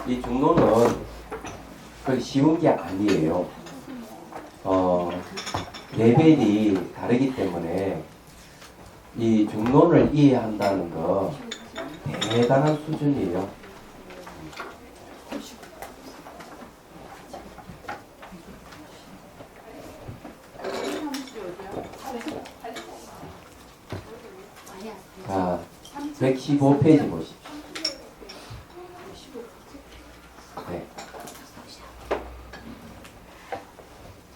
이 중로는 그리 쉬운 게 아니에요. 레벨이 다르기 때문에 이 중론을 이해한다는 거 대단한 수준이에요. 자, 115페이지 보십시오. 네.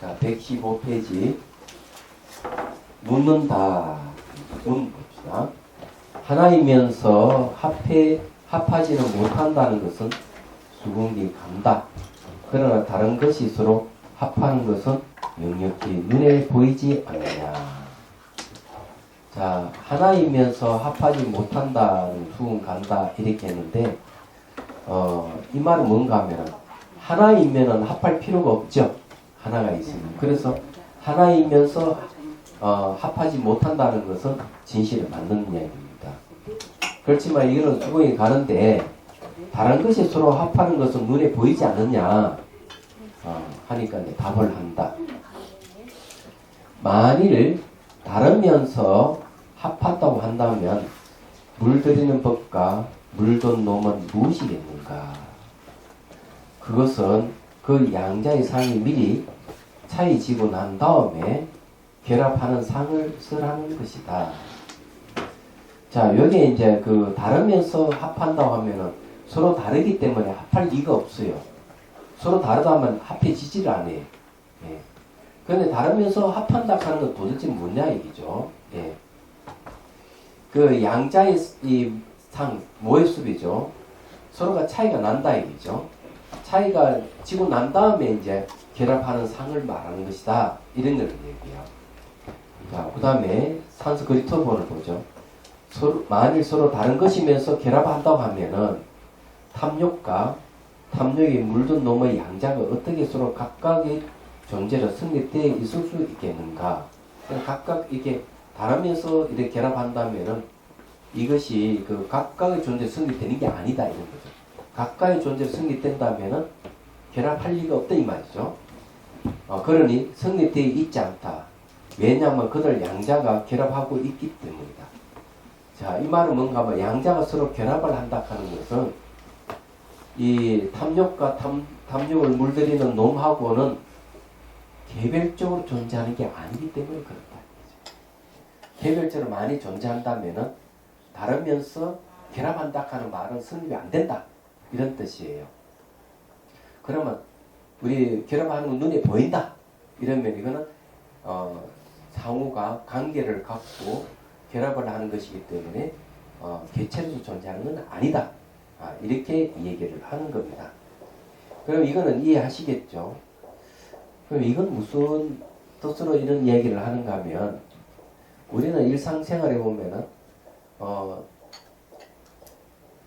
자, 115페이지. 묻는다. 문 봅시다. 하나이면서 합하지는 못한다는 것은 수긍이 간다. 그러나 다른 것이 서로 합하는 것은 역력히 눈에 보이지 않느냐. 자, 하나이면서 합하지 못한다는 수긍 간다 이렇게 했는데 이 말은 뭔가 하면은 하나이면은 합할 필요가 없죠. 하나가 있으면. 그래서 하나이면서 합하지 못한다는 것은 진실에 맞는 이야기입니다. 그렇지만 이거는 수긍이 가는데 다른 것이 서로 합하는 것은 눈에 보이지 않느냐 하니까 이제 답을 한다. 만일 다르면서 합한다고 한다면 물들이는 법과 물돈 놈은 무엇이겠는가? 그것은 그 양자의 상이 미리 차이 지고 난 다음에 결합하는 상을 쓰라는 것이다. 자, 여기에 이제 그 다르면서 합한다고 하면은 서로 다르기 때문에 합할 리가 없어요. 서로 다르다 하면 합해지지를 않아요. 예. 그런데 다르면서 합한다 하는 건 도대체 뭐냐 얘기죠. 예. 그 양자의 이 상, 모의수비죠. 서로가 차이가 난다 얘기죠. 차이가 지고 난 다음에 이제 결합하는 상을 말하는 것이다. 이런 걸 얘기해요. 자, 그 다음에 산수 그리터본을 보죠. 만일 서로 다른 것이면서 결합한다고 하면은 탐욕과 탐욕이 물든 놈의 양자가 어떻게 서로 각각의 존재로 성립되어 있을 수 있겠는가? 각각 이렇게 다르면서 이렇게 결합한다면은 이것이 그 각각의 존재 성립되는 게 아니다 이런 거죠. 각각의 존재 성립된다면은 결합할 리가 없다 이 말이죠. 그러니 성립되어 있지 않다. 왜냐하면 그들 양자가 결합하고 있기 때문이다. 자, 이 말은 뭔가 하면 양자가 서로 결합을 한다 하는 것은 이 탐욕과 탐욕을 물들이는 놈하고는 개별적으로 존재하는 게 아니기 때문에 그렇다. 개별적으로 많이 존재한다면은 다르면서 결합한다 하는 말은 성립이 안 된다. 이런 뜻이에요. 그러면 우리 결합하는 건 눈에 보인다. 이러면 이거는 상호가 관계를 갖고 결합을 하는 것이기 때문에 개체로서 존재하는 건 아니다. 이렇게 얘기를 하는 겁니다. 그럼 이거는 이해하시겠죠? 그럼 이건 무슨 뜻으로 이런 얘기를 하는가 하면 우리는 일상생활에 보면은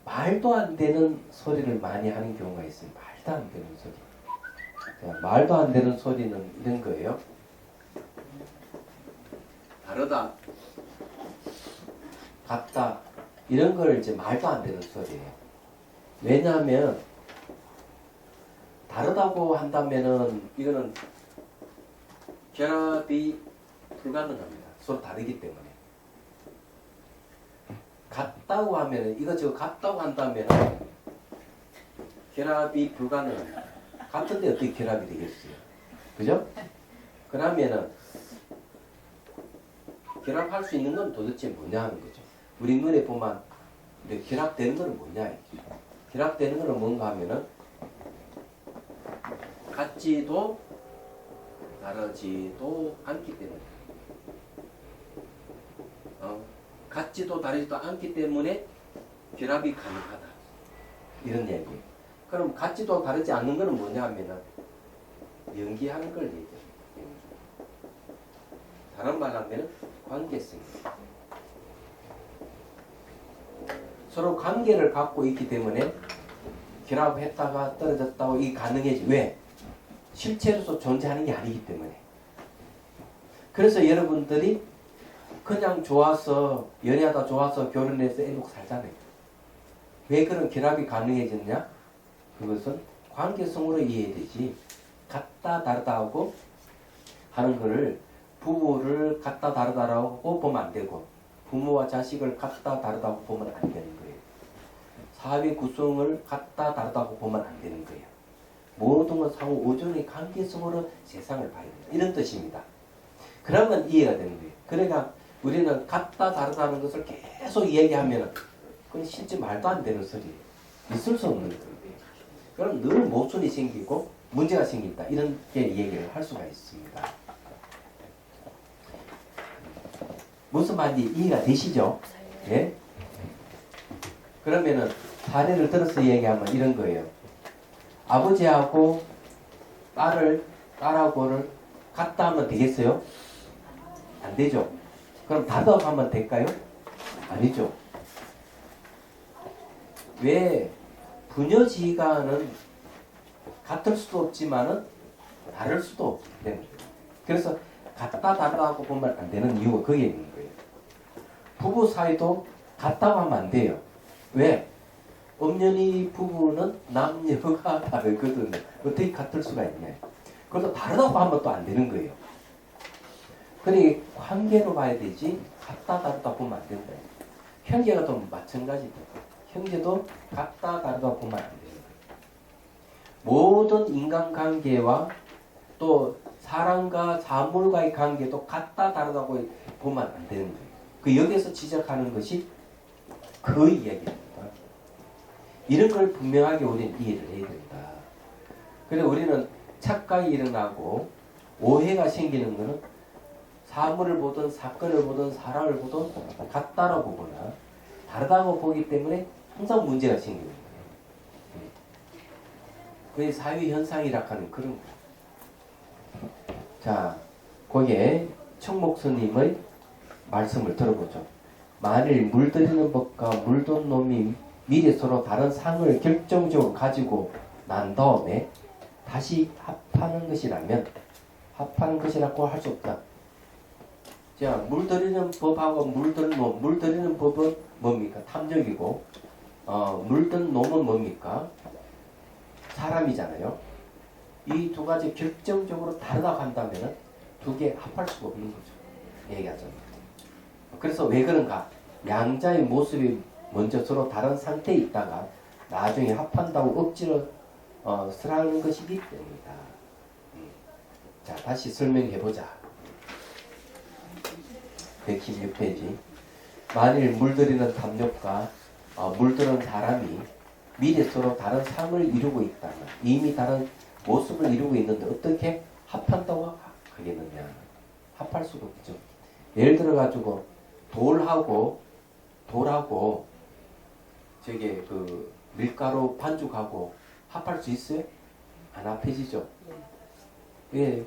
말도 안 되는 소리를 많이 하는 경우가 있어요. 말도 안 되는 소리. 자, 말도 안 되는 소리는 이런 거예요. 다르다, 같다, 이런 걸 이제 말도 안 되는 소리예요. 왜냐하면 다르다고 한다면은 이거는 결합이 불가능합니다. 서로 다르기 때문에. 같다고 하면은 이거 지금 같다고 한다면은 결합이 불가능합니다. 같은데 어떻게 결합이 되겠어요? 그죠? 그러면은 결합할 수 있는 건 도대체 뭐냐 하는 거죠. 우리 눈에 보면 결합되는 건 뭐냐. 결합되는 건 뭔가 하면은 같지도 다르지도 않기 때문에 같지도 다르지도 않기 때문에 결합이 가능하다. 이런 얘기예요. 그럼 같지도 다르지 않는 것은 뭐냐 하면은 연기하는 걸 얘기해요. 다른 말로 하면 관계성입니다. 서로 관계를 갖고 있기 때문에 결합했다가 떨어졌다고 이게 가능해지. 왜? 실체로서 존재하는 게 아니기 때문에. 그래서 여러분들이 그냥 좋아서 연애하다 좋아서 결혼해서 애놓고 살잖아요. 왜 그런 결합이 가능해졌냐? 그것은 관계성으로 이해되지. 같다 다르다 하고 하는 거를 부부를 같다 다르다라고 보면 안 되고 부모와 자식을 같다 다르다고 보면 안 되는 거예요. 사회 구성을 같다 다르다고 보면 안 되는 거예요. 모든 건 상호 오존의 관계성으로 세상을 봐야 된다. 이런 뜻입니다. 그러면 이해가 되는 거예요. 그러니까 우리는 같다 다르다는 것을 계속 얘기하면 그건 실제 말도 안 되는 소리예요. 있을 수 없는 거예요. 그럼 늘 모순이 생기고 문제가 생긴다. 이렇게 얘기를 할 수가 있습니다. 무슨 말인지 이해가 되시죠? 예? 그러면은 사례를 들어서 얘기하면 이런 거예요. 아버지하고 딸하고를 같다 하면 되겠어요? 안 되죠? 그럼 다르다고 하면 될까요? 아니죠. 왜 부녀지간은 같을 수도 없지만은 다를 수도 없기 때문에. 그래서 같다 다르다고 보면 안 되는 이유가 거기에 있는 거예요. 부부 사이도 같다고 하면 안 돼요. 왜? 엄연히 부부는 남녀가 다르거든요. 어떻게 같을 수가 있냐. 그래도 다르다고 하면 또 안 되는 거예요. 그러니 관계로 봐야 되지 같다 다르다 보면 안 된다. 형제가 또 마찬가지다. 형제도 같다 다르다 보면 안 돼요. 모든 인간관계와 또 사람과 사물과의 관계도 같다 다르다고 보면 안 되는 거예요. 그 여기서 지적하는 것이 그 이야기입니다. 이런 걸 분명하게 우리는 이해를 해야 된다. 그래서 우리는 착각이 일어나고 오해가 생기는 것은 사물을 보든 사건을 보든 사람을 보든 같다라고 보거나 다르다고 보기 때문에 항상 문제가 생기는 거예요. 그게 사회현상이라 하는 그런 거예요. 자, 거기에 청목스님의 말씀을 들어보죠. 만일 물들이는 법과 물든 놈이 미리 서로 다른 상을 결정적으로 가지고 난 다음에 다시 합하는 것이라면 합하는 것이라고 할 수 없다. 자, 물들이는 법하고 물든 놈, 물들이는 법은 뭡니까? 탐욕이고 물든 놈은 뭡니까? 사람이잖아요. 이 두 가지 결정적으로 다르다고 한다면 두 개 합할 수가 없는 거죠. 얘기하자면. 그래서 왜 그런가? 양자의 모습이 먼저 서로 다른 상태에 있다가 나중에 합한다고 억지로 쓰라는 것이기 때문이다. 자, 다시 설명해보자. 116페이지. 만일 물들이는 탐욕과 물들은 사람이 미리 서로 다른 상을 이루고 있다면 이미 다른 모습을 이루고 있는데 어떻게 합한다고 하겠느냐. 합할 수가 없죠. 예를 들어 가지고 돌하고 저게 그 밀가루 반죽하고 합할 수 있어요? 안 합해지죠. 예,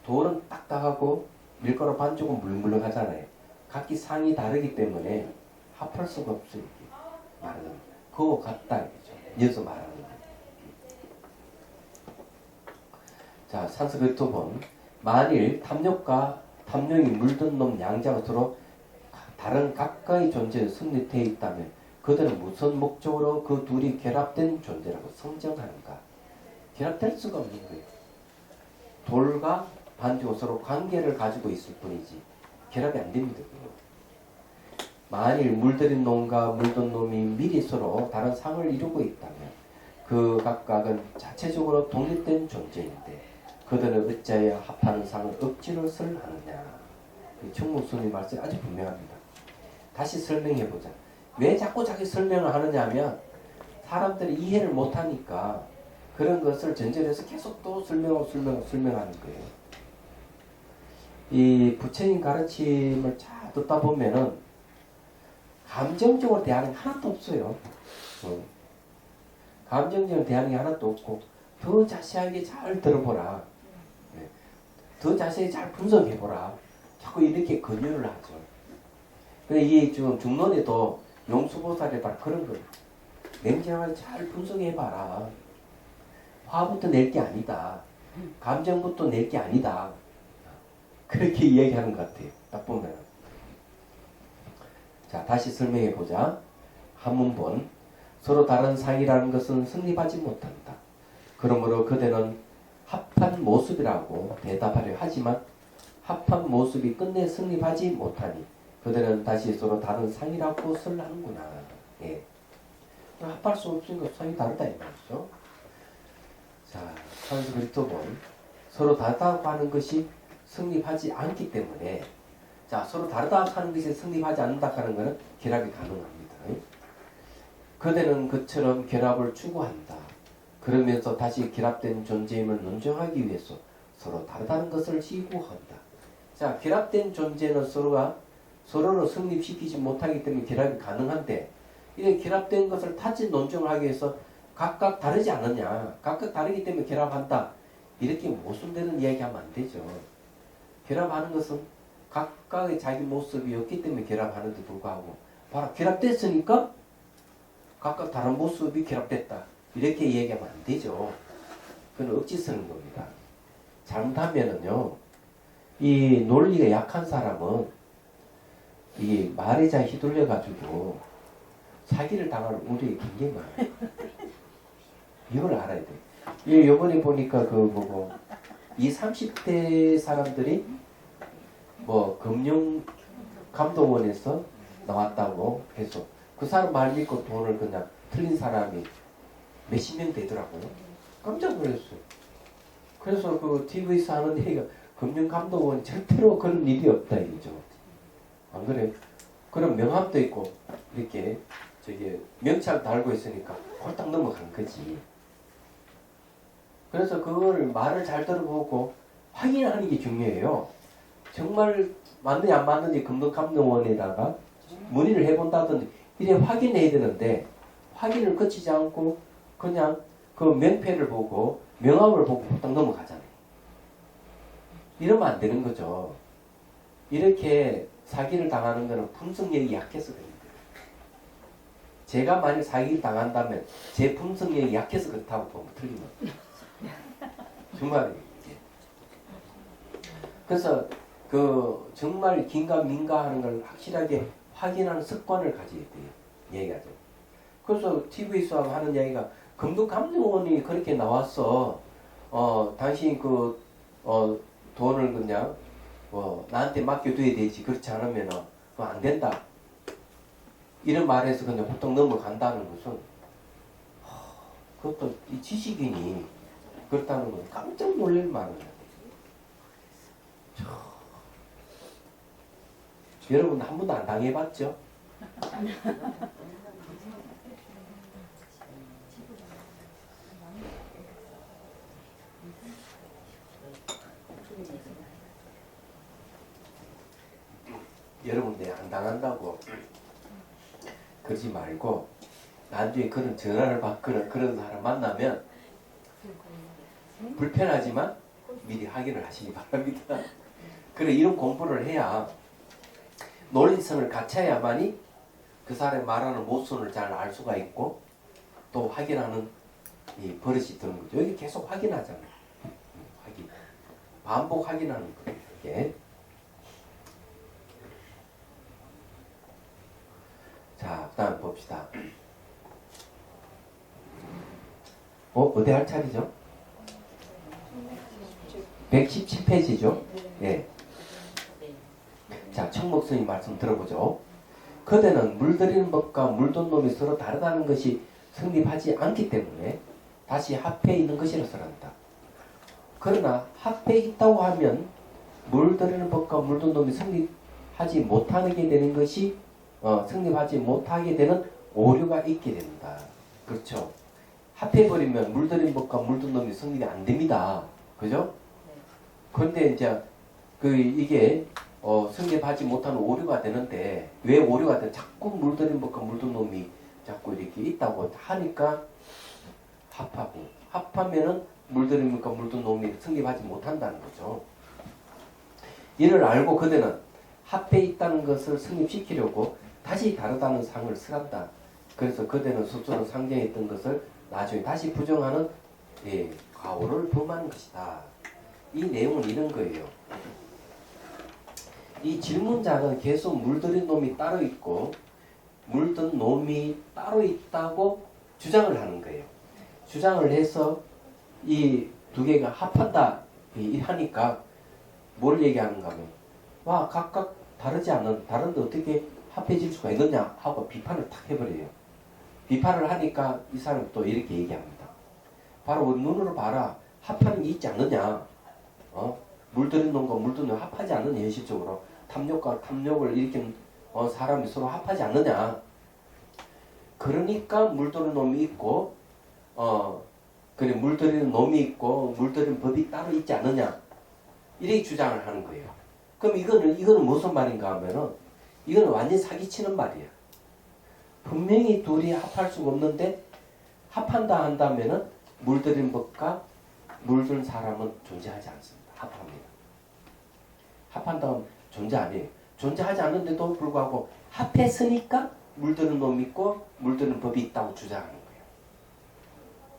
돌은 딱딱하고 밀가루 반죽은 물렁물렁하잖아요. 각기 상이 다르기 때문에 합할 수가 없어요. 말하자면 그거 같다 이거죠. 이어서 말하는 거예요. 자, 산스크리트본 만일 탐욕과 탐욕이 물든 놈 양자가 서로 다른 각각의 존재에 성립되어 있다면 그들은 무슨 목적으로 그 둘이 결합된 존재라고 성정하는가? 결합될 수가 없는 거예요. 돌과 반죽은 서로 관계를 가지고 있을 뿐이지 결합이 안 됩니다. 만일 물들인 놈과 물든 놈이 미리 서로 다른 상을 이루고 있다면 그 각각은 자체적으로 독립된 존재인데 그들은 어찌하여 합하는 상을 억지로 설하느냐. 청목스님 말씀이 아주 분명합니다. 다시 설명해보자. 왜 자꾸 자기 설명을 하느냐 하면 사람들이 이해를 못하니까 그런 것을 전제해서 계속 또 설명하는 거예요. 이 부처님 가르침을 잘 듣다 보면은 감정적으로 대하는 게 하나도 없어요. 감정적으로 대하는 게 하나도 없고 더 자세하게 잘 들어보라. 더 자세히 잘 분석해보라. 자꾸 이렇게 권유를 하죠. 근데 이 지금 중론에도 용수보살이 바로 그런 거예요. 냉정하게 잘 분석해봐라. 화부터 낼 게 아니다. 감정부터 낼 게 아니다. 그렇게 이야기하는 것 같아요. 딱 보면. 자, 다시 설명해보자. 한문본. 서로 다른 상이라는 것은 성립하지 못한다. 그러므로 그대는 합한 모습이라고 대답하려 하지만 합한 모습이 끝내 성립하지 못하니 그들은 다시 서로 다른 상이라고 설하는구나. 예. 합할 수 없으니까 상이 다르다 이 말이죠. 자, 산스크리트본 서로 다르다고 하는 것이 성립하지 않기 때문에 자, 서로 다르다고 하는 것이 성립하지 않는다 하는 것은 결합이 가능합니다. 그대는 그처럼 결합을 추구한다. 그러면서 다시 결합된 존재임을 논증하기 위해서 서로 다르다는 것을 시구한다. 자, 결합된 존재는 서로를 성립시키지 못하기 때문에 결합이 가능한데 이렇게 결합된 것을 타지 논증하기 위해서 각각 다르지 않느냐. 각각 다르기 때문에 결합한다. 이렇게 모순되는 이야기하면 안 되죠. 결합하는 것은 각각의 자기 모습이 없기 때문에 결합하는데 불구하고 바로 결합됐으니까 각각 다른 모습이 결합됐다. 이렇게 얘기하면 안 되죠. 그건 억지 쓰는 겁니다. 잘못하면은요, 이 논리가 약한 사람은 이 말에 잘 휘둘려가지고 사기를 당할 우려가 굉장히 많아요. 이걸 알아야 돼. 예, 요번에 보니까 이 30대 사람들이 금융감독원에서 나왔다고 해서 그 사람 말 믿고 돈을 그냥 틀린 사람이 몇십 명 되더라고요. 깜짝 놀랐어요. 그래서 TV에서 하는 얘기가 금융감독원 절대로 그런 일이 없다 이거죠. 안 그래요? 그런 명함도 있고 이렇게 명찰 달고 있으니까 홀딱 넘어간 거지. 그래서 그거를 말을 잘 들어보고 확인하는 게 중요해요. 정말 맞는지 안 맞는지 금융감독원에다가 문의를 해본다든지 이래 확인해야 되는데 확인을 거치지 않고 그냥 그 명패를 보고 명함을 보고 홀딱 넘어가잖아요. 이러면 안 되는 거죠. 이렇게 사기를 당하는 것은 품성력이 약해서 그런 거예요. 제가 만약 사기를 당한다면 제 품성력이 약해서 그렇다고 보면 틀림없어요. 정말이에요. 그래서 정말 긴가민가 하는 걸 확실하게 확인하는 습관을 가져야 돼요. 얘기하죠. 그래서 TV에서 하는 이야기가 금융감독원이 그렇게 나왔어. 당신이 돈을 그냥 나한테 맡겨둬야 되지. 그렇지 않으면 그거 안 된다. 이런 말에서 그냥 훌떡 넘어간다는 것은 그것도 이 지식인이 그렇다는 건 깜짝 놀랄 만한. 여러분 한 번도 안 당해봤죠? 여러분들 안 당한다고 그러지 말고 나중에 그런 전화를 받거나 그런 사람 만나면 불편하지만 미리 확인을 하시기 바랍니다. 그래 이런 공부를 해야 논리성을 갖춰야만이 그 사람이 말하는 모순을 잘 알 수가 있고 또 확인하는 이 버릇이 드는 거죠. 여기 계속 확인하잖아요. 확인. 반복 확인하는 거예요. 이게. 자, 그 다음 봅시다. 어디 할 차례죠? 117페이지죠? 예. 자, 청목선이 말씀 들어보죠. 그대는 물들이는 법과 물든 놈이 서로 다르다는 것이 성립하지 않기 때문에 다시 합해 있는 것이라 설한다. 그러나 합해 있다고 하면 물들이는 법과 물든 놈이 성립하지 못하게 되는 것이 성립하지 못하게 되는 오류가 있게 된다. 그렇죠? 합해버리면 물들인 법과 물든 놈이 성립이 안 됩니다. 그죠? 그런데 이제 이게 성립하지 못하는 오류가 되는데 왜 오류가 돼? 자꾸 물들인 법과 물든 놈이 자꾸 이렇게 있다고 하니까 합하면은 물들인 법과 물든 놈이 성립하지 못한다는 거죠. 이를 알고 그대는 합해 있다는 것을 성립시키려고 다시 다르다는 상을 쓰란다. 그래서 그대는 스스로 상정했던 것을 나중에 다시 부정하는 과오를 범하는 것이다. 이 내용은 이런 거예요. 이 질문자는 계속 물들인 놈이 따로 있고 물든 놈이 따로 있다고 주장을 하는 거예요. 주장을 해서 이 두 개가 합한다 하니까 뭘 얘기하는가 하면 와 각각 다른데 어떻게 합해질 수가 있느냐 하고 비판을 탁 해버려요. 비판을 하니까 이 사람이 또 이렇게 얘기합니다. 바로 눈으로 봐라. 합하는 게 있지 않느냐. 물들인 놈과 물들인 놈 합하지 않느냐. 현실적으로 탐욕과 탐욕을 일으킨 사람이 서로 합하지 않느냐. 그러니까 물들인 놈이 있고 그래 물들이는 놈이 있고 물들이는 법이 따로 있지 않느냐. 이렇게 주장을 하는 거예요. 그럼 이거는 무슨 말인가 하면은 이거는 완전히 사기치는 말이야. 분명히 둘이 합할 수가 없는데 합한다 한다면은 물들인 법과 물든 사람은 존재하지 않습니다. 합합니다. 합한다 하면 존재 아니에요. 존재하지 않는데도 불구하고 합했으니까 물드는 놈이 있고 물드는 법이 있다고 주장하는 거예요.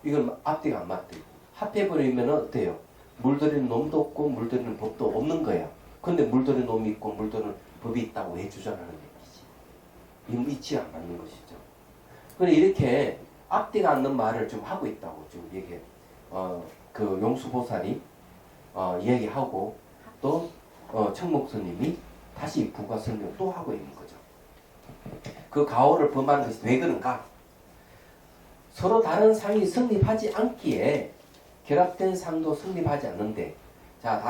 이건 앞뒤가 안 맞대요. 합해버리면 어때요? 물들이는 놈도 없고 물들이는 법도 없는 거예요. 근데 물들이는 놈이 있고 물들이는 법이 있다고 왜 주장하는 얘기지? 이건 이치가 안 맞는 것이죠. 그래 이렇게 앞뒤가 않는 말을 좀 하고 있다고 지금 얘기해. 그 용수보살이 얘기하고 또 청목스님이 다시 부가 설명 또 하고 있는 거죠. 그 가오를 범하는 것이 왜 그런가? 서로 다른 상이 성립하지 않기에 결합된 상도 성립하지 않는데, 자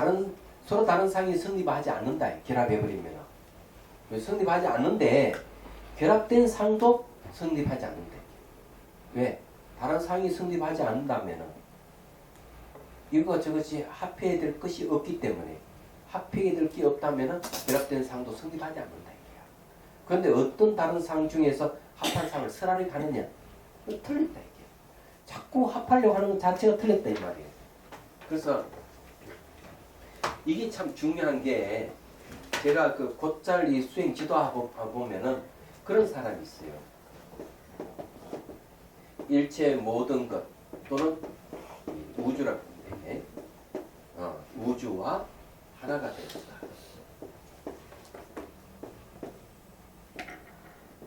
서로 다른 상이 성립하지 않는다. 결합해버리면 성립하지 않는데 결합된 상도 성립하지 않는데 왜? 다른 상이 성립하지 않는다면 이거 저것이 합해야 될 것이 없기 때문에 합해야 될 게 없다면 결합된 상도 성립하지 않는다. 그런데 어떤 다른 상 중에서 합한 상을 설하려 가느냐? 틀렸다 이게. 자꾸 합하려고 하는 것 자체가 틀렸다 이 말이에요. 그래서 이게 참 중요한 게 제가 그 곧잘 이 수행 지도하고 보면은 그런 사람이 있어요. 일체 모든 것 또는 우주라고 하는데 우주와 하나가 되었다.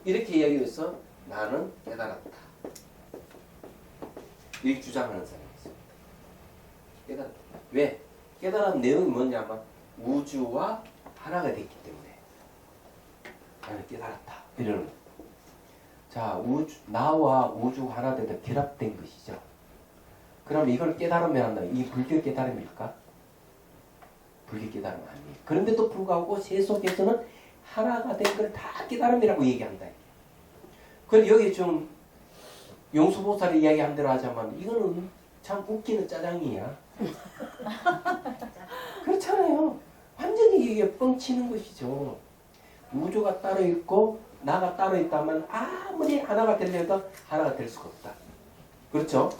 이렇게 이야기해서 나는 깨달았다. 이렇게 주장하는 사람이 있습니다. 깨달았다. 왜? 깨달은 내용이 뭐냐면 우주와 하나가 됐기 때문에 나는 깨달았다. 이러는 거예요. 자, 나와 우주가 하나 되다 결합된 것이죠. 그럼 이걸 깨달으면 한다. 이 불교 깨달음일까? 불교 깨달음 아니에요. 그런데도 불구하고 세 속에서는 하나가 된 걸 다 깨달음이라고 얘기한다. 그런데 여기 좀 용수보살이 이야기한 대로 하자면 이거는 참 웃기는 짜장이야. 그렇잖아요. 완전히 이게 뻥치는 것이죠. 우주가 따로 있고 나가 따로 있다면 아무리 하나가 되려도 하나가 될 수가 없다. 그렇죠?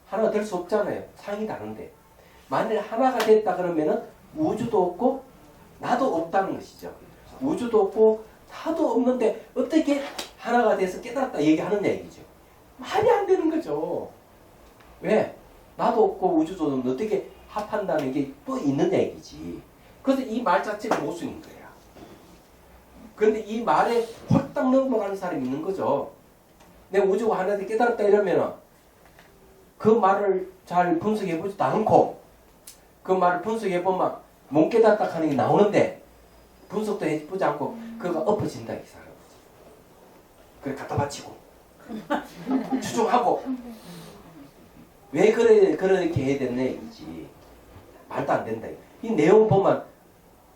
하나가 될 수 없잖아요. 상이 다른데. 만일 하나가 됐다 그러면은 우주도 없고 나도 없다는 것이죠. 우주도 없고 나도 없는데 어떻게 하나가 돼서 깨달았다 얘기하느냐 얘기죠. 말이 안 되는 거죠. 왜? 나도 없고 우주도 없는데 어떻게 합한다는 게 또 있느냐 얘기지. 그래서 이 말 자체가 모순인 거야. 그런데 이 말에 홀딱 넘어가는 사람이 있는 거죠. 내 우주가 하나 돼 깨달았다 이러면은 그 말을 잘 분석해보지도 않고 그 말을 분석해보면 못 깨달았다 하는 게 나오는데 분석도 해보지 않고 그거가 엎어진다 이 사람. 그래 갖다 바치고 추종하고 왜 그렇게 해야 됐네 이지. 말도 안 된다. 이 내용 보면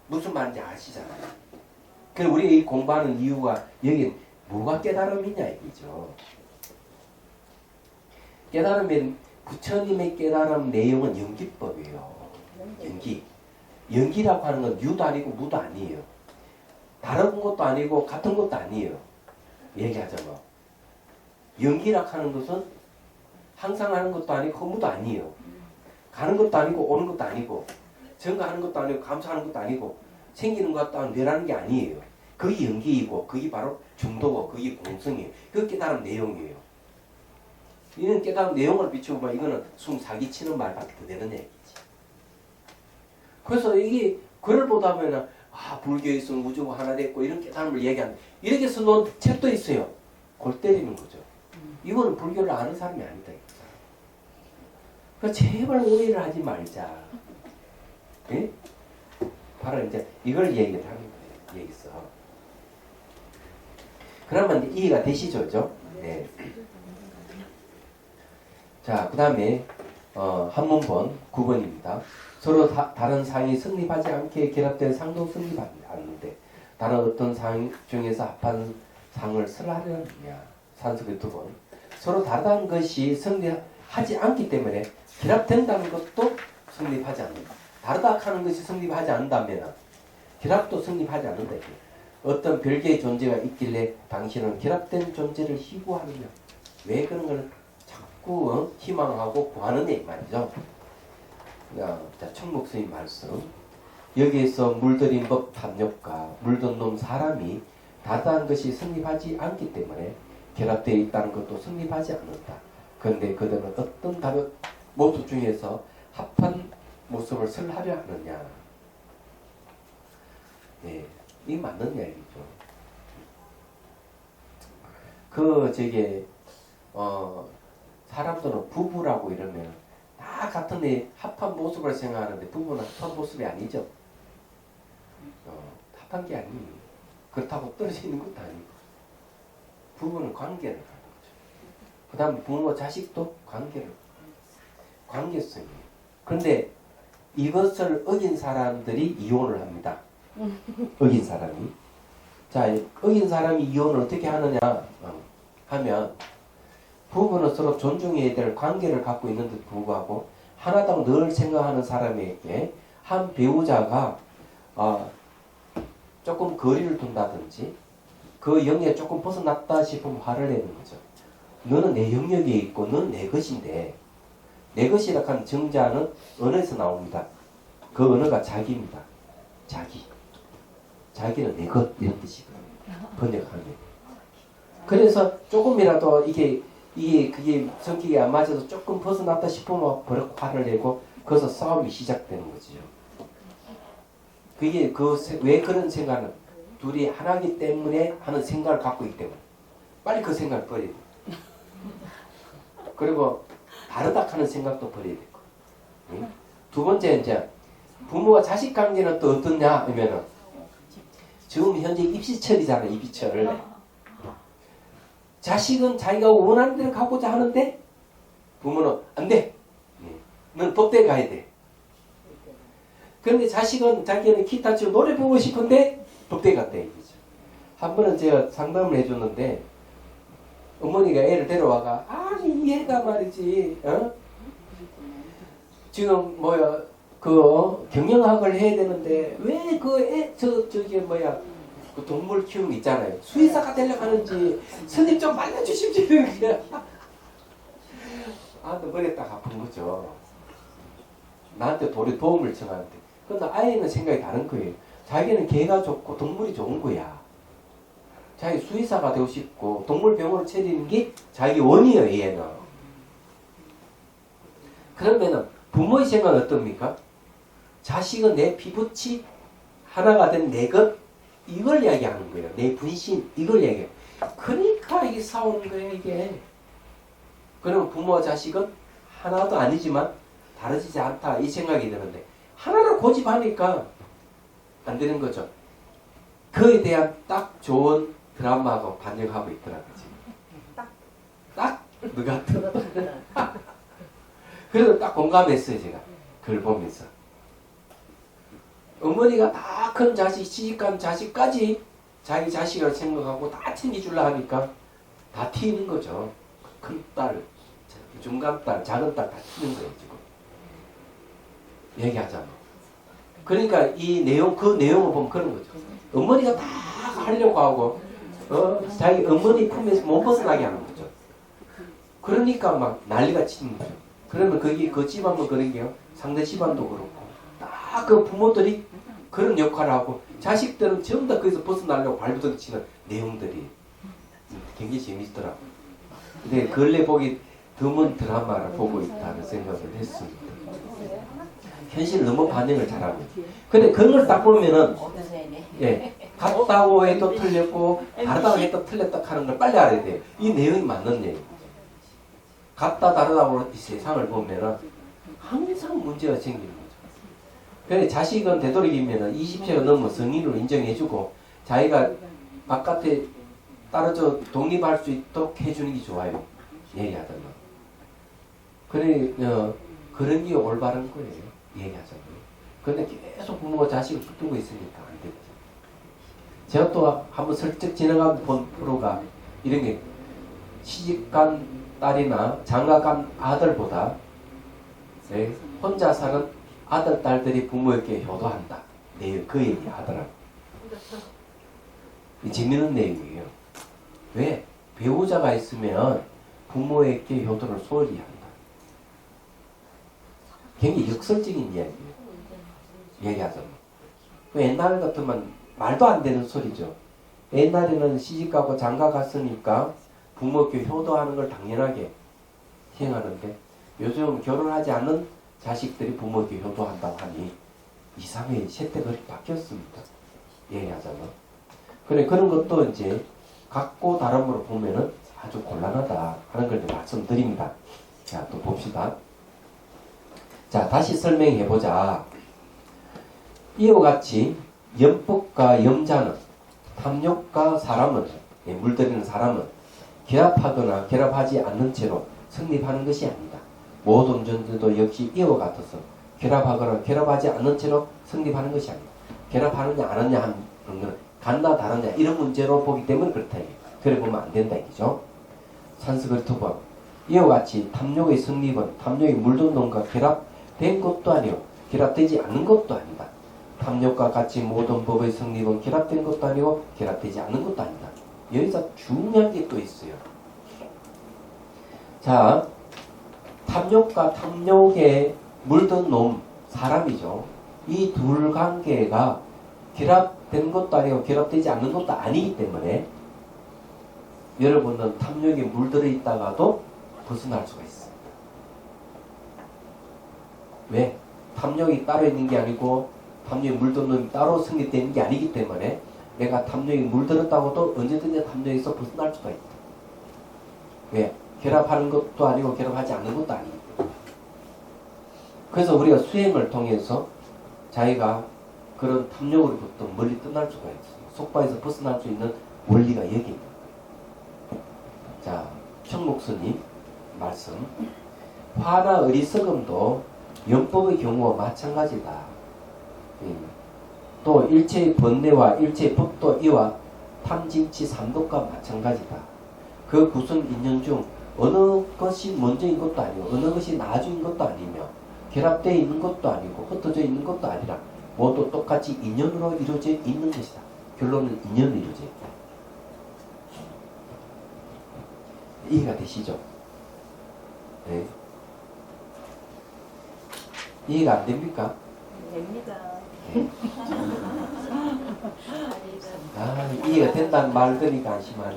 무슨 말인지 아시잖아요. 그래서 우리 공부하는 이유가 여기 뭐가 깨달음이냐 이거죠. 깨달음은 부처님의 깨달음 내용은 연기법이에요. 연기. 연기라고 하는 건 유도 아니고 무도 아니에요. 다른 것도 아니고 같은 것도 아니에요. 얘기하자면 연기라고 하는 것은 항상 하는 것도 아니고 허무도 아니에요. 가는 것도 아니고 오는 것도 아니고 증가하는 것도 아니고 감소하는 것도 아니고 생기는 것도 아니고 멸하는 게 아니에요. 그게 연기이고 그게 바로 중도고 그게 공성이에요. 그 깨달음 내용이에요. 이는 깨달음 내용을 비추고 보면 이거는 숨 사기치는 말밖에 더 되는 얘기지. 그래서 이게 글을 보다 보면 불교에서 우주가 하나 됐고 이런 깨달음을 얘기하는 이렇게 써놓은 책도 있어요. 골 때리는 거죠. 이거는 불교를 아는 사람이 아니다. 그러니까 제발 오해를 하지 말자. 예? 바로 이제 이걸 얘기를 하는 거예요. 여기서. 그러면 이제 이해가 되시죠? 그죠? 네. 자, 그 다음에 한문본 9번입니다. 서로 다른 상이 성립하지 않게 결합된 상도 성립하지 않는데 다른 어떤 상 중에서 합한 상을 설하려느냐. 산수의 2번. 서로 다른 것이 성립하지 않기 때문에 결합된다는 것도 성립하지 않는다. 다르다 하는 것이 성립하지 않는다면 결합도 성립하지 않는다. 어떤 별개의 존재가 있길래 당신은 결합된 존재를 희구하느냐. 왜 그런 걸 자꾸 희망하고 구하느냐 이 말이죠. 자, 청목스님 말씀. 여기에서 물들인 법 탐욕과 물든 놈 사람이 다르다는 것이 성립하지 않기 때문에 결합되어 있다는 것도 성립하지 않는다. 그런데 그들은 어떤 다른 모두 중에서 합한 모습을 설하려 하느냐. 네, 이 맞는 이야기죠. 사람들은 부부라고 이러면 다 같은 애 합한 모습을 생각하는데 부부는 합한 모습이 아니죠. 합한 게 아니에요. 그렇다고 떨어져 있는 것도 아니고. 부부는 관계를 가는 거죠. 그 다음 부모 자식도 관계성이에요. 그런데 이것을 어긴 사람들이 이혼을 합니다. 어긴 사람이. 자, 어긴 사람이 이혼을 어떻게 하느냐 하면 부부는 서로 존중해야 될 관계를 갖고 있는데도 불구하고 하나당 늘 생각하는 사람에게 한 배우자가 조금 거리를 둔다든지 그 영역에 조금 벗어났다 싶으면 화를 내는 거죠. 너는 내 영역에 있고 너는 내 것인데 내 것이라 하는 정자는 언어에서 나옵니다. 그 언어가 자기입니다. 자기는 내 것 이런 뜻이거든요. 번역하면. 그래서 조금이라도 그게 성격이 안 맞아서 조금 벗어났다 싶으면 버럭 화를 내고 거기서 싸움이 시작되는 거죠. 그게 왜 그런 생각은 둘이 하나이기 때문에 하는 생각을 갖고 있기 때문에 빨리 그 생각을 버려야 돼. 그리고 다르다 하는 생각도 버려야 되고. 응? 두 번째 이제 부모와 자식 관계는 또 어떠냐 하면은 지금 현재 입시철이잖아요. 입시철. 자식은 자기가 원하는 대로 가고자 하는데 부모는 안 돼. 넌 법대에 가야 돼. 그런데 자식은 자기는 기타 치고 노래 배우고 싶은데 법대에 갔다 얘기죠. 한 번은 제가 상담을 해줬는데 어머니가 애를 데려와가 아니 얘가 말이지 지금 경영학을 해야 되는데 왜 그 동물 키우는 거 있잖아요. 수의사가 되려고 하는지 선생님 좀 말려주십시오. 너 머리에 딱 아픈 거죠. 나한테 도움을 청하는데. 그런데 아이는 생각이 다른 거예요. 자기는 개가 좋고 동물이 좋은 거야. 자기 수의사가 되고 싶고 동물병원을 차리는 게 자기 원이에요. 얘는. 그러면은 부모의 생각은 어떻습니까? 자식은 내 피부치 하나가 된 내 것 이걸 이야기하는 거예요. 내 분신 이걸 이야기해요. 그러니까 이게 싸우는 거예요. 이게. 그러면 부모와 자식은 하나도 아니지만 다르지 않다 이 생각이 드는데 하나를 고집하니까 안 되는 거죠. 그에 대한 딱 좋은 드라마가 반영하고 있더라고요. 딱 너 같은. 그래서 딱 공감했어요. 제가 그걸 보면서. 어머니가 다 큰 자식, 시집간 자식까지 자기 자식을 생각하고 다 챙겨주려 하니까 다 튀는 거죠. 큰 딸, 중간 딸, 작은 딸 다 튀는 거예요, 지금. 얘기하자면. 그러니까 그 내용을 보면 그런 거죠. 어머니가 다 하려고 하고, 자기 어머니 품에서 못 벗어나게 하는 거죠. 그러니까 막 난리가 치는 거죠. 그러면 그 집안만 그런 게요. 상대 집안도 그렇고. 딱 그 부모들이 그런 역할을 하고 자식들은 전부 다 거기서 벗어나려고 발부둥치는 내용들이 굉장히 재밌더라고요. 근데 근래 보기 드문 드라마를 보고 있다는 생각을 했습니다. 현실 너무 반영을 잘하고. 근데 그런 걸 딱 보면은 같다고 해도 틀렸고 다르다고 해도 틀렸다 하는 걸 빨리 알아야 돼요. 이 내용이 맞는 얘기. 같다 다르다고 이 세상을 보면은 항상 문제가 생기는 거죠. 그래 자식은 되도록이면은 20세가 넘으면 성인으로 인정해주고 자기가 바깥에 따라져 독립할 수 있도록 해주는 게 좋아요. 얘기하자면. 그래 그런 게 올바른 거예요. 얘기하자면. 근데 계속 부모가 자식을 붙들고 있으니까 안 되죠. 제가 또 한번 슬쩍 지나간 본 프로가 이런 게 시집간 딸이나 장가간 아들보다 혼자 사는 아들, 딸들이 부모에게 효도한다. 그 얘기 하더라고. 재밌는 내용이에요. 왜? 배우자가 있으면 부모에게 효도를 소홀히 한다. 굉장히 역설적인 이야기예요. 얘기하자면. 옛날 같으면 말도 안 되는 소리죠. 옛날에는 시집가고 장가갔으니까 부모에게 효도하는 걸 당연하게 시행하는데 요즘 결혼하지 않은 자식들이 부모에게 효도한다고 하니 이상의 세대가 바뀌었습니다. 얘기하자면. 그래 그런 것도 이제 각고 다름으로 보면은 아주 곤란하다 하는 걸 말씀드립니다. 자, 또 봅시다. 자, 다시 설명해 보자. 이와 같이 염법과 염자는 탐욕과 사람은 물들이는 사람은 결합하거나 결합하지 않는 채로 성립하는 것이 아니다. 모든 존재도 역시 이와 같아서 결합하거나 결합하지 않는 채로 성립하는 것이 아니다. 결합하느냐 안 하느냐 하는 것은 같나 다르냐 이런 문제로 보기 때문에 그렇다. 그래 보면 안 된다 이기죠. 산스크리트법 이와 같이 탐욕의 성립은 탐욕이 물든 놈과 결합된 것도 아니요 결합되지 않는 것도 아니다. 탐욕과 같이 모든 법의 성립은 결합된 것도 아니고 결합되지 않는 것도 아니다. 여기서 중요한 게 또 있어요. 자, 탐욕과 탐욕에 물든 놈, 사람이죠. 이 둘 관계가 결합된 것도 아니고 결합되지 않는 것도 아니기 때문에 여러분은 탐욕에 물들어 있다가도 벗어날 수가 있습니다. 왜? 탐욕이 따로 있는 게 아니고 탐욕에 물든 놈이 따로 성립되는 게 아니기 때문에 내가 탐욕에 물들었다고도 언제든지 탐욕에서 벗어날 수가 있다. 왜? 결합하는 것도 아니고 결합하지 않는 것도 아니기 때문에. 그래서 우리가 수행을 통해서 자기가 그런 탐욕으로부터 멀리 떠날 수가 있어요. 속박에서 벗어날 수 있는 원리가 여기입니다. 자, 청목스님 말씀. 화나 어리석음도 연법의 경우와 마찬가지다. 또 일체의 번뇌와 일체의 법도 이와 탐진치 삼독과 마찬가지다. 그 구성 인연 중 어느 것이 먼저인 것도 아니고 어느 것이 나중인 것도 아니며 결합되어 있는 것도 아니고 흩어져 있는 것도 아니라 모두 똑같이 인연으로 이루어져 있는 것이다. 결론은 인연으로 이루어져 있다. 이해가 되시죠? 네. 이해가 안 됩니까? 됩니다. 네. 이해가 된다는 말 들으니까 안심하네.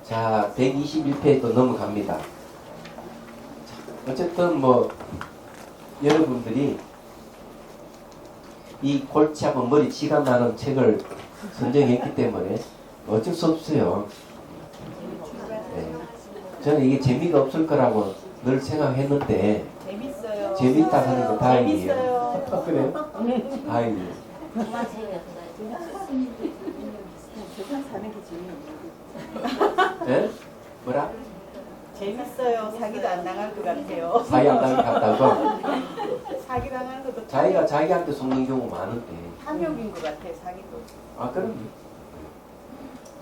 자, 121페이지 또 넘어갑니다. 자, 어쨌든 여러분들이 이 골치 아픈 머리치가 나는 책을 선정했기 때문에 어쩔 수 없어요. 네. 저는 이게 재미가 없을 거라고 늘 생각했는데 재밌어요. 재밌다 하니까 다행이에요. 재밌어요. 그래? 다행이에요. 정말 재미없어요. 세상 사는 게 재미없어요. 네? 뭐라? 재밌어요. 사기도 안 당할 것 같아요. 사기 안 당할 것 같다고? 사기 당하는 것도 자기가 자기한테 속는 경우 많은데. 탐욕인 것 같아요. 사기도. 아, 그럼요.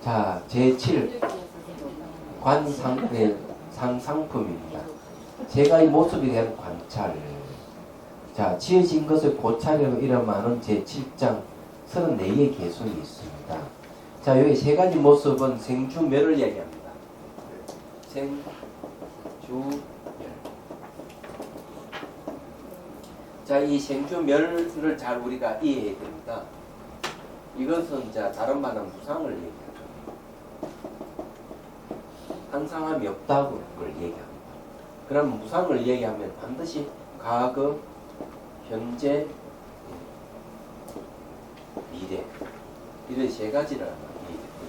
자, 제7 상상품입니다. 제가 이 모습에 대한 관찰. 자, 지어진 것을 고찰이라고 이름하는 제7장 34개의 개성이 있습니다. 자, 여기 세 가지 모습은 생주멸을 이야기합니다. 생주멸. 자, 이 생주멸을 잘 우리가 이해해야 됩니다. 이것은 자, 다른 말은 무상을 얘기하죠. 항상함이 없다고 그걸 얘기합니다. 그럼 무상을 얘기하면 반드시 과거, 현재, 미래 이런 세 가지를 얘기합니다.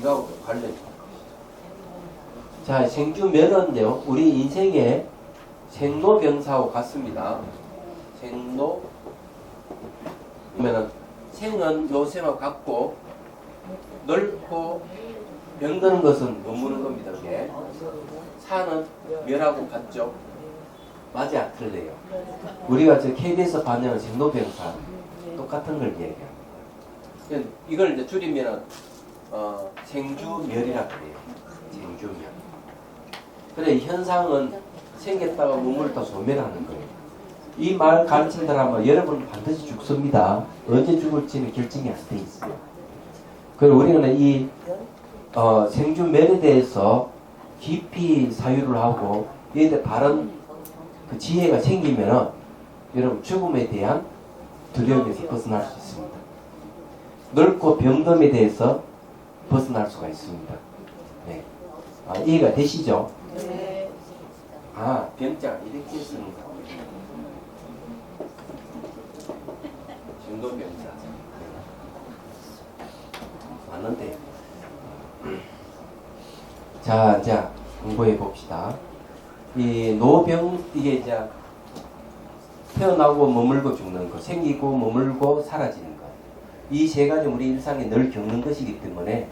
이거하고 관련이 있는 것이죠. 자, 생주멸은요, 우리 인생의 생로병사하고 같습니다. 생로, 그러면은 생은 요생하고 같고, 넓고 병드는 것은 머무는 겁니다. 그게. 사는 멸하고 같죠. 맞아, 틀려요. 우리가 저 KBS 반영한 생로병사 똑같은 걸 얘기합니다. 이걸 이제 줄이면은 생주멸이라고 해요. 생주멸. 그래, 이 현상은 생겼다가 머물다 소멸하는 거예요. 이 말 가르친다라면 여러분 반드시 죽습니다. 언제 죽을지는 결정이 안 돼 있어요. 그리고 우리는 이 생주멸에 대해서 깊이 사유를 하고 이에 대해 바른 그 지혜가 생기면은 여러분 죽음에 대한 두려움에서 벗어날 수 있습니다. 넓고 병듦에 대해서 벗어날 수가 있습니다. 네. 이해가 되시죠? 네. 병자 이렇게 쓰는 거. 중도병자. 맞는데. 자, 공부해 봅시다. 이 노병, 이게 이제 태어나고 머물고 죽는 거, 생기고 머물고 사라지는 거. 이 세 가지 우리 일상에 늘 겪는 것이기 때문에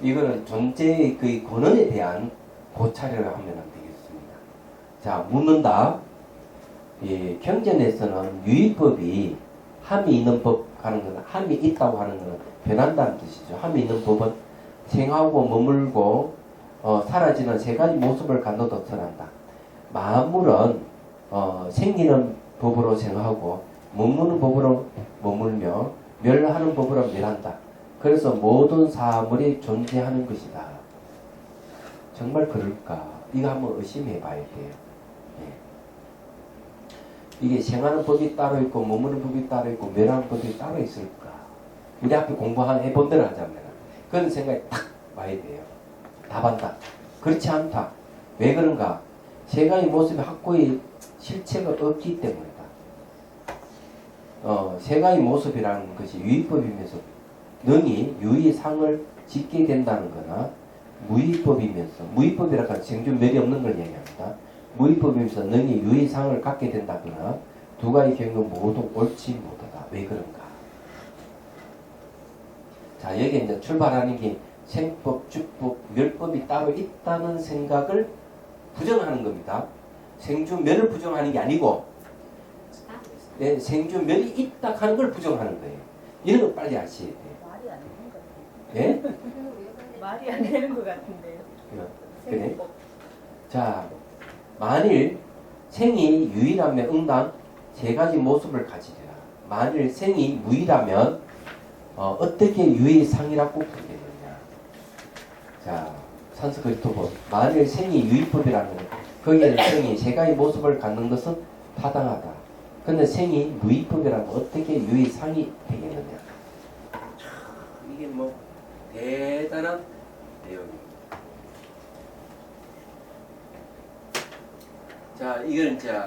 이거는 존재의 그 근원에 대한 고찰을 하면 안 되겠습니다. 자, 묻는다. 이 경전에서는 유의법이 함이 있는 법 하는 것은 함이 있다고 하는 것은 변한다는 뜻이죠. 함이 있는 법은 생하고 머물고 사라지는 세 가지 모습을 갖는 덧설한다. 만물은 생기는 법으로 생하고 머무는 법으로 머물며 멸하는 법으로 멸한다. 그래서 모든 사물이 존재하는 것이다. 정말 그럴까? 이거 한번 의심해 봐야 돼요. 예. 이게 생하는 법이 따로 있고 머무는 법이 따로 있고 멸하는 법이 따로 있을까? 우리 앞에 해본 대로 하자면 그런 생각이 탁 와야 돼요. 답한다. 그렇지 않다. 왜 그런가? 세 가지 모습의 확고히 실체가 없기 때문이다. 세 가지 모습이라는 것이 유의법이면서 능히 유의상을 짓게 된다는 거나 무의법이면서 무의법이라고 하면 생존멸이 없는 걸 얘기합니다. 무의법이면서 능히 유의상을 갖게 된다거나 두 가지 경우 모두 옳지 못하다. 왜 그런가? 자, 여기 이제 출발하는 게 생법, 주법, 멸법이 따로 있다는 생각을 부정하는 겁니다. 생주멸을 부정하는 게 아니고 생주멸이 있다 하는 걸 부정하는 거예요. 이런 거 빨리 아셔야 돼요. 말이 안 되는 것 같아요. 예? 말이 안 되는 것 같은데요. 그래? 자, 만일 생이 유일하면 응당 세 가지 모습을 가지리라. 만일 생이 무이라면 어떻게 유의상이라고 부르겠느냐. 자, 산스크리트법. 만일 생이 유의법이라면 거기에는 생이 세 가지 모습을 갖는 것은 타당하다. 근데 생이 무의법이라면 어떻게 유의상이 되겠느냐. 이게 뭐 대단한 내용입니다. 자, 이건 이제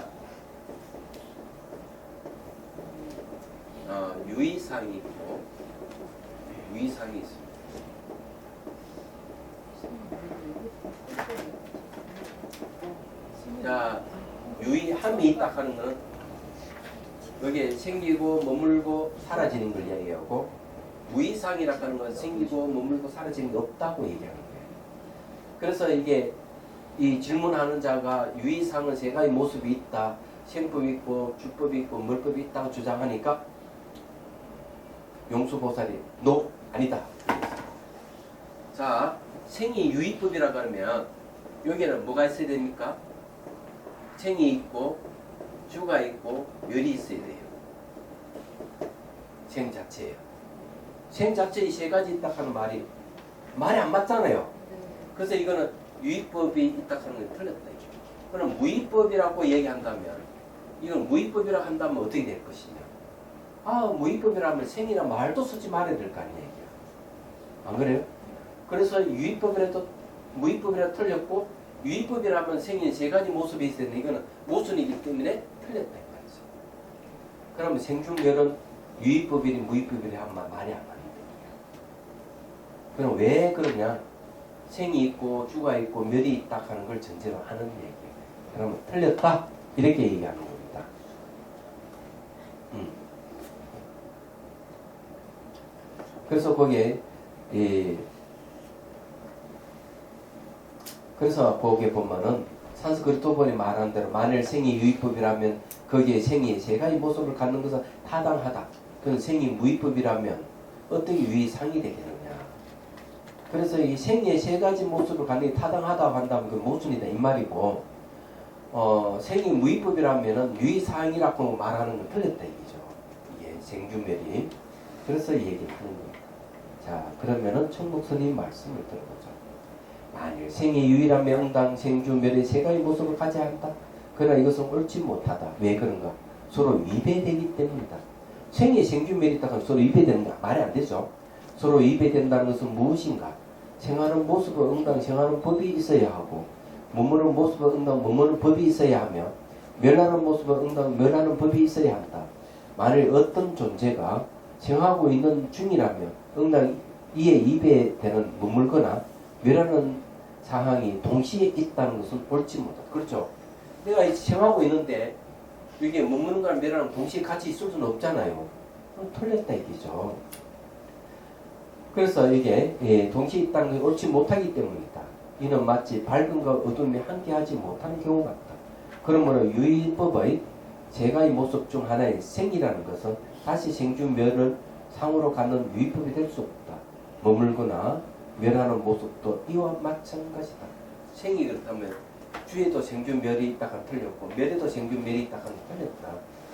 유의상이 있고 유의상이 있습니다. 자, 유의함이 있다 하는 것은 여기에 생기고 머물고 사라지는 걸 이야기하고 무의상이라 하는 건 생기고 머물고 사라지는 게 없다고 얘기하는 거예요. 그래서 이게 이 질문하는 자가 유의상은 세 가지 모습이 있다. 생법이 있고 주법이 있고 물법이 있다고 주장하니까 용수보살이 아니다. 자, 생이 유의법이라고 하면 여기에는 뭐가 있어야 됩니까? 생이 있고 주가 있고 멸이 있어야 돼요. 생 자체예요. 생 자체에 세 가지 있다 하는 말이 안 맞잖아요. 그래서 이거는 유의법이 있다 하는 건 틀렸다. 그럼 무의법이라고 얘기한다면 이건 무의법이라고 한다면 어떻게 될 것이냐. 무의법이라면 생이나 말도 쓰지 말아야 될 거 아니에요. 안 그래요? 그래서 유의법이라도 무의법이라도 틀렸고 유의법이라면 생인 세 가지 모습이 있어야 되는데 이거는 모순이기 때문에 틀렸다. 그러면 생중멸은 유의법이니 무의법이니 하면 말이 안 맞는데. 그럼 왜 그러냐? 생이 있고 주가 있고 멸이 있다 하는 걸 전제로 하는 얘기예요. 그러면 틀렸다 이렇게 얘기하는 겁니다. 그래서 거기에 그래서 거기에 보면은 산스크리트본이 말한 대로 만일 생이 유의법이라면 거기에 생이 세 가지 모습을 갖는 것은 타당하다. 그건 생이 무의법이라면 어떻게 유의상이 되겠느냐. 그래서 이 생의 세 가지 모습을 갖는 게 타당하다고 한다면 그 모순이다 이 말이고 생이 무의법이라면은 유의사항이라고 말하는 건 틀렸다 이거죠. 이게 생주멸이. 그래서 이 얘기를 하는 겁니다. 자 그러면은 청목스님 말씀을 들어보죠. 만일 생이 유일하면 응당 생주멸의 세 가지 모습을 가져야 한다. 그러나 이것은 옳지 못하다. 왜 그런가? 서로 위배되기 때문이다. 생이 생주멸이 있다가 서로 위배되는 거 말이 안 되죠. 서로 위배된다는 것은 무엇인가? 생하는 모습을 응당 생하는 법이 있어야 하고 머무는 모습을 응당 머무는 법이 있어야 하며 멸하는 모습을 응당 멸하는 법이 있어야 한다. 만일 어떤 존재가 생하고 있는 중이라면 응당 이에 위배되는 머물거나 멸하는 상황이 동시에 있다는 것은 옳지 못하다. 그렇죠? 내가 생하고 있는데 이게 머무는 거랑 멸하는 거 동시에 같이 있을 수는 없잖아요. 그럼 틀렸다 얘기죠. 그래서 이게 동시에 있다는 것이 옳지 못하기 때문이다. 이는 마치 밝음과 어둠이 함께하지 못하는 경우 같다. 그러므로 유의법의 세 가지 모습 중 하나인 생이라는 것은 다시 생주멸을 상으로 갖는 유의법이 될 수 없다. 머물거나 멸하는 모습도 이와 마찬가지다. 생이 그렇다면 주에도 생주멸이 있다가 틀렸고 멸에도 생주멸이 있다가 틀렸다.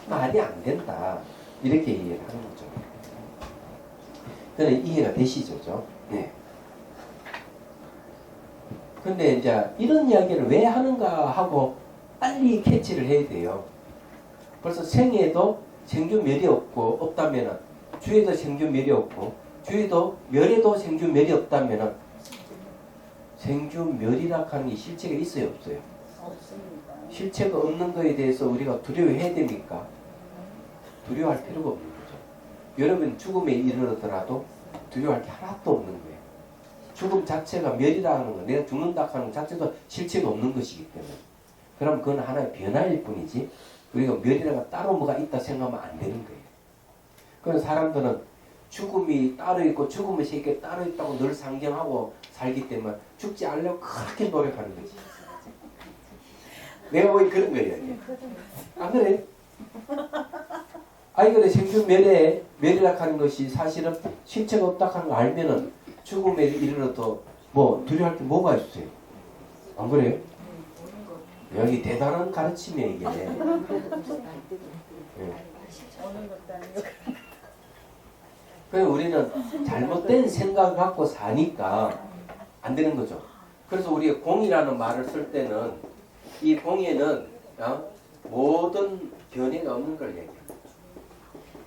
말이 안 된다. 이렇게 이해를 하는 거죠. 그는 이해가 되시죠? 네. 근데 이제 이런 이야기를 왜 하는가 하고 빨리 캐치를 해야 돼요. 벌써 생에도 생주멸이 없다면은 주에도 생주멸이 없고 주에도 멸에도 생주멸이 없다면은 생주멸이라 하는 게 실체가 있어요, 없어요? 없습니다. 실체가 없는 거에 대해서 우리가 두려워해야 됩니까? 두려워할 필요가 없는 거죠. 여러분 죽음에 이르더라도 두려워할 게 하나도 없는 거예요. 죽음 자체가 멸이라는 거, 내가 죽는다 하는 것 자체도 실체가 없는 것이기 때문에. 그럼 그건 하나의 변화일 뿐이지 우리가 멸이라는 거 따로 뭐가 있다 생각하면 안 되는 거예요. 그런 사람들은 죽음이 따로 있고 죽음의 세계 따로 있다고 늘 상정하고 살기 때문에 죽지 않으려고 그렇게 노력하는 거지. 내가 보기 그런 거예요. 안 그래? 아니 그래 생주멸이라 하는 것이 사실은 실체가 없다 하는 거 알면은 죽음에 이르러도 뭐 두려워할 게 뭐가 있어요? 안 그래요? 여기 대단한 가르침이에요 이게. 네. 오는 것도 아니고. 그래서 우리는 잘못된 생각을 갖고 사니까 안 되는 거죠. 그래서 우리가 공이라는 말을 쓸 때는 이 공에는 모든 견해가 없는 걸 얘기합니다.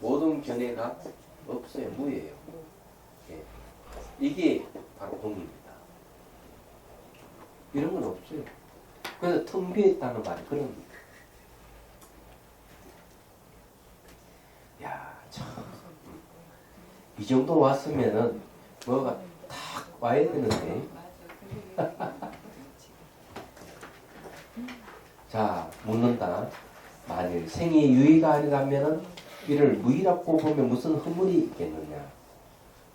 모든 견해가 없어요. 무예요. 예. 이게 바로 공입니다. 이런 건 없어요. 그래서 텅 비어있다는 말이 그런 겁니다. 야, 참. 이 정도 왔으면은 뭐가 탁 와야 되는데. 자, 묻는다. 만일 생이 유의가 아니라면은 이를 무의라고 보면 무슨 허물이 있겠느냐.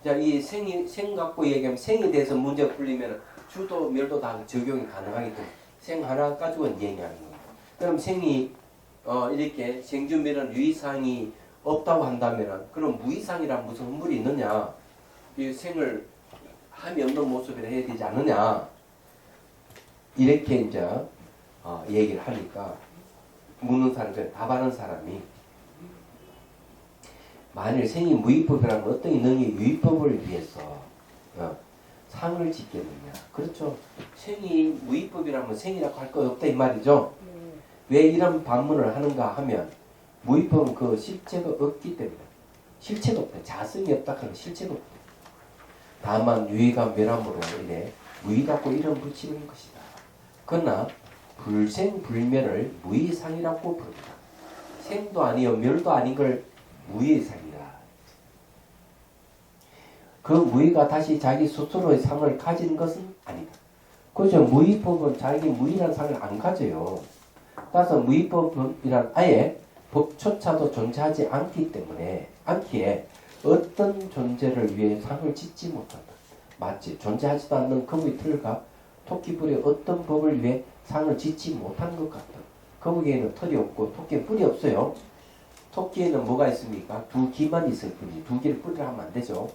자, 이 생 갖고 얘기하면 생에 대해서 문제 풀리면 주도 멸도 다 적용이 가능하기 때문에 생 하나 가지고는 얘기하는 겁니다. 그럼 생이 이렇게 생주멸은 유의사항이 없다고 한다면 그럼 무의상이란 무슨 허물이 있느냐? 이 생을 함이 없는 모습이라 해야 되지 않느냐? 이렇게 이제 얘기를 하니까 묻는 사람들 답하는 사람이 만일 생이 무의법이라면 어떤 능히 유의법을 위해서 상을 짓겠느냐? 그렇죠. 생이 무의법이라면 생이라고 할 거 없다 이 말이죠. 왜 이런 반문을 하는가 하면 무의법은 그 실체가 없기 때문에 실체가 없다. 자성이 없다 하는 실체가 없다. 다만 유의가 멸함으로 인해 무의라고 이름 붙이는 것이다. 그러나 불생불멸을 무의상이라고 부른다. 생도 아니요 멸도 아닌 걸 무의상이라. 그 무의가 다시 자기 스스로의 상을 가진 것은 아니다. 그죠? 무의법은 자기 무의란 상을 안 가져요. 따라서 무의법이란 아예 법조차도 존재하지 않기에 어떤 존재를 위해 상을 짓지 못한다. 맞지? 존재하지도 않는 거북이 털과 토끼뿔의 어떤 법을 위해 상을 짓지 못한 것 같다. 거북이에는 털이 없고 토끼는 뿔이 없어요. 토끼에는 뭐가 있습니까? 두 귀만 있을 뿐이 두 개를 뿔을 하면 안 되죠.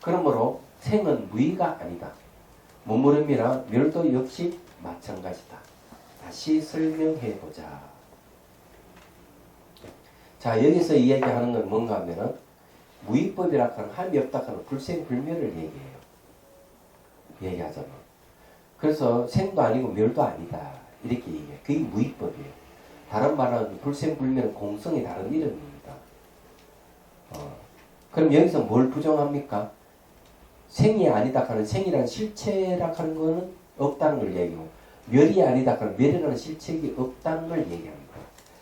그러므로 생은 무의가 아니다. 몸무름이나 멸도 역시 마찬가지다. 다시 설명해보자. 자, 여기서 이야기하는 건 뭔가 하면은 무의법이라 하는 함이 없다 하는 불생불멸을 얘기하잖아. 그래서 생도 아니고 멸도 아니다. 이렇게 얘기해. 그게 무의법이에요. 다른 말은 불생불멸은 공성이 다른 이름입니다. 그럼 여기서 뭘 부정합니까? 생이 아니다 하는 생이라는 실체라 하는 거는 없다는 걸 얘기하고 멸이 아니다 하는 멸이라는 실체가 없다는 걸 얘기합니다.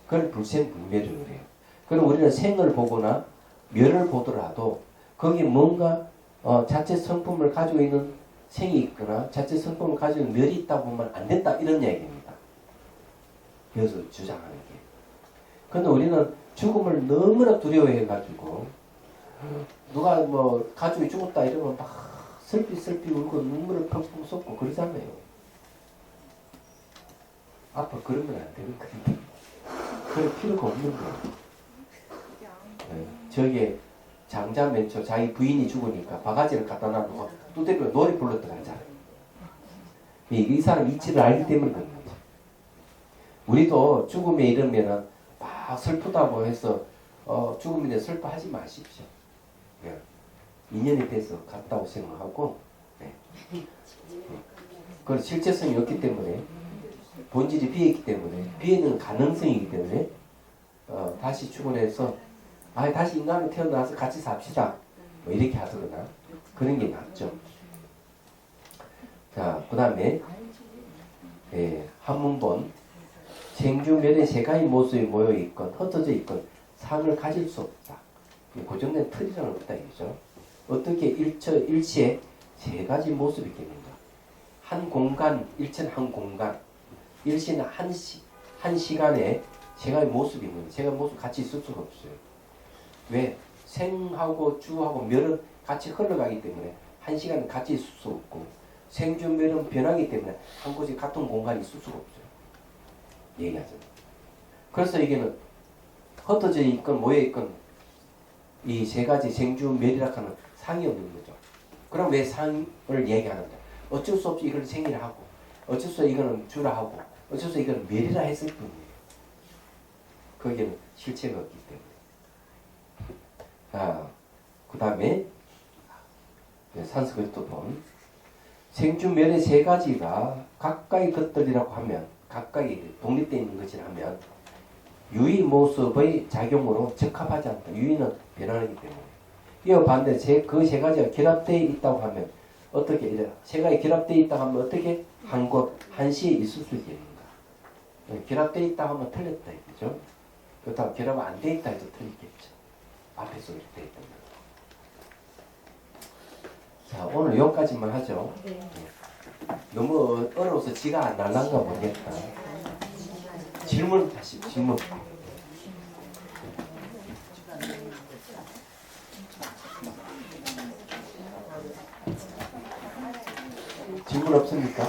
그걸 불생불멸이라고 해요. 그럼 우리는 생을 보거나 멸을 보더라도 거기 뭔가 자체 성품을 가지고 있는 생이 있거나 자체 성품을 가지고 있는 멸이 있다 보면 안 된다 이런 얘기입니다. 여기서 주장하는 게. 근데 우리는 죽음을 너무나 두려워해 가지고 누가 뭐 가족이 죽었다 이러면 막 슬피 울고 눈물을 펑펑 쏟고 그러잖아요. 아빠 그러면 안 되는 거니까. 그럴 필요가 없는 거예요. 네. 저게 장자 맨처 자기 부인이 죽으니까 바가지를 갖다 놔두고 두드리고 노래 불렀던 하잖아요. 이 사람 이치를 알기 때문에 그런 거죠. 우리도 죽음에 이르면은 막 슬프다고 해서 죽음에 슬퍼하지 마십시오. 네. 인연이 돼서 갔다고 생각하고 네. 그건 실체성이 없기 때문에 본질이 비어있기 때문에 비어있는 가능성이기 때문에 다시 출근해서 다시 인간으로 태어나서 같이 삽시다 뭐 이렇게 하거나 그런 게 낫죠. 자, 그 다음에 한문본 생주멸의 세 가지 모습이 모여있건 흩어져 있건 상을 가질 수 없다. 고정된 틀이라는 없다 이거죠. 어떻게 일체에 세 가지 모습이 있겠는가? 한 공간, 일체는 한 공간, 일시는 한 시간에 세 가지 모습이 있는 거예요. 세 가지 모습 같이 있을 수가 없어요. 왜? 생하고 주하고 멸은 같이 흘러가기 때문에 한 시간은 같이 있을 수 없고 생주멸은 변하기 때문에 한 곳이 같은 공간이 있을 수가 없어요. 얘기하죠. 그래서 이게는 흩어져 있건 모여 있건 이 세 가지 생주멸이라 하는 상이 없는 거죠. 그럼 왜 상을 얘기하는가? 어쩔 수 없이 이걸 생이라 하고 어쩔 수 없이 이거는 주라 하고 어쩔 수 없이 이거는 멸이라 했을 뿐이에요. 거기에는 실체가 없기 때문에. 자, 그 다음에 산스크리트본 생주멸의 세 가지가 가까이 것들이라고 하면 가까이 독립되어 있는 것이라면 유의 모습의 작용으로 적합하지 않다. 유의는 변하기 때문에. 이와 반대로 그 세 가지가 결합되어 있다고 하면 어떻게 세 가지 결합되어 있다고 하면 어떻게 한 곳, 한시에 있을 수 있겠는가. 결합되어 있다고 하면 틀렸다 이거죠. 그렇다고 결합 안 되어 있다 해도 틀리겠죠. 앞에서 이렇게 되어 있던 거. 자, 오늘 여기까지만 하죠. 네. 너무 어려워서 지가 안 날란가 모르겠다. 질문 다시 질문. 질문 없습니까?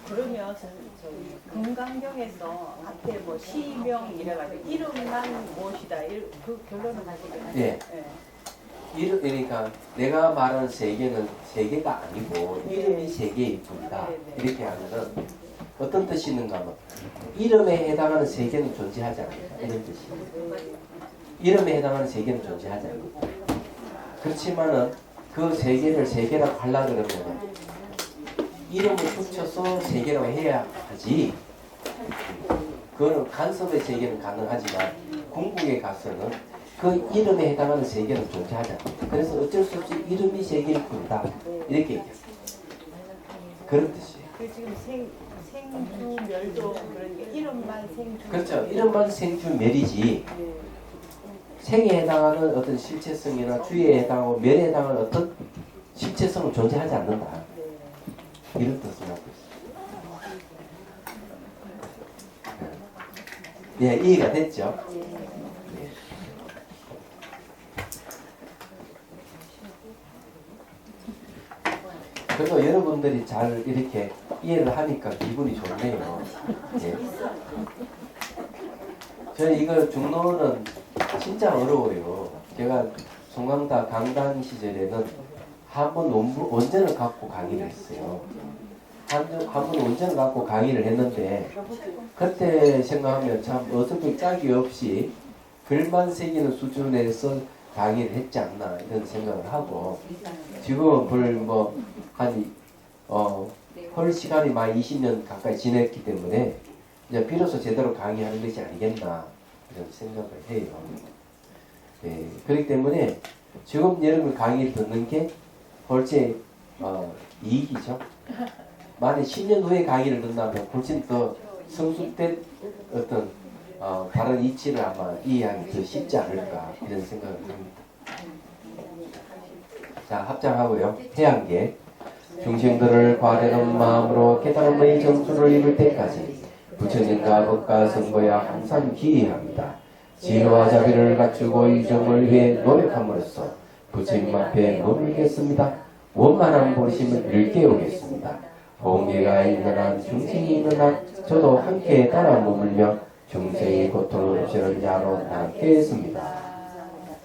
그러면 금강경에서 앞에 뭐 시명 이래가지고 이름만 무엇이다 그 결론은 하시겠네요. 예. 그러니까 내가 말하는 세계는 세계가 아니고 이름이 세계일 뿐이다. 이렇게 하면은 어떤 뜻이 있는가 하면 이름에 해당하는 세계는 존재하지 않는다. 이런 뜻이. 이름에 해당하는 세계는 존재하지 않는다. 그렇지만은 그 세계를 세계라고 하려고 그러면 이름을 붙여서 세계라고 해야 하지. 그거는 간섭의 세계는 가능하지만 궁극에 가서는 그 이름에 해당하는 세계는 존재하지 않는다. 그래서 어쩔 수 없이 이름이 세계일 뿐이다. 이렇게 얘기합니다. 그런 뜻이에요. 그 지금 생주멸도 그런 게 이름만 생주. 그렇죠. 이름만 생주멸이지 네. 생에 해당하는 어떤 실체성이나 주에 해당하고 멸에 해당하는 어떤 실체성은 존재하지 않는다. 네. 이런 뜻을 하고 있습니다. 예, 이해가 됐죠? 예. 그래서 여러분들이 잘 이렇게 이해를 하니까 기분이 좋네요. 예. 저는 이거 중론은 진짜 어려워요. 제가 송강다 강단 시절에는 한 번 원전을 갖고 강의를 했어요. 한 번 원전을 갖고 강의를 했는데 그때 생각하면 참 어설픈 짝이 없이 글만 새기는 수준에서 강의를 했지 않나 이런 생각을 하고 지금은 헐 시간이 많이 20년 가까이 지냈기 때문에 이제 비로소 제대로 강의하는 것이 아니겠나 이런 생각을 해요. 네, 그렇기 때문에 지금 여러분 강의를 듣는 게 훨씬 이익이죠. 만약 10년 후에 강의를 듣는다면 훨씬 더 성숙된 어떤 다른 이치를 아마 이해하기 더 쉽지 않을까 이런 생각을 합니다. 자, 합장하고요. 태양계 중생들을 과대한 마음으로 깨달음의 정수를 이룰 때까지 부처님과 법과 선거야 항상 기이합니다. 지혜와 자비를 갖추고 이 점을 위해 노력함으로써 부처님 앞에 머물겠습니다. 원만한 보심을 일깨우겠습니다. 번개가 있는 한 중생이 있는 한 저도 함께 따라 머물며 중생의 고통을 없애는 자로 남겠습니다.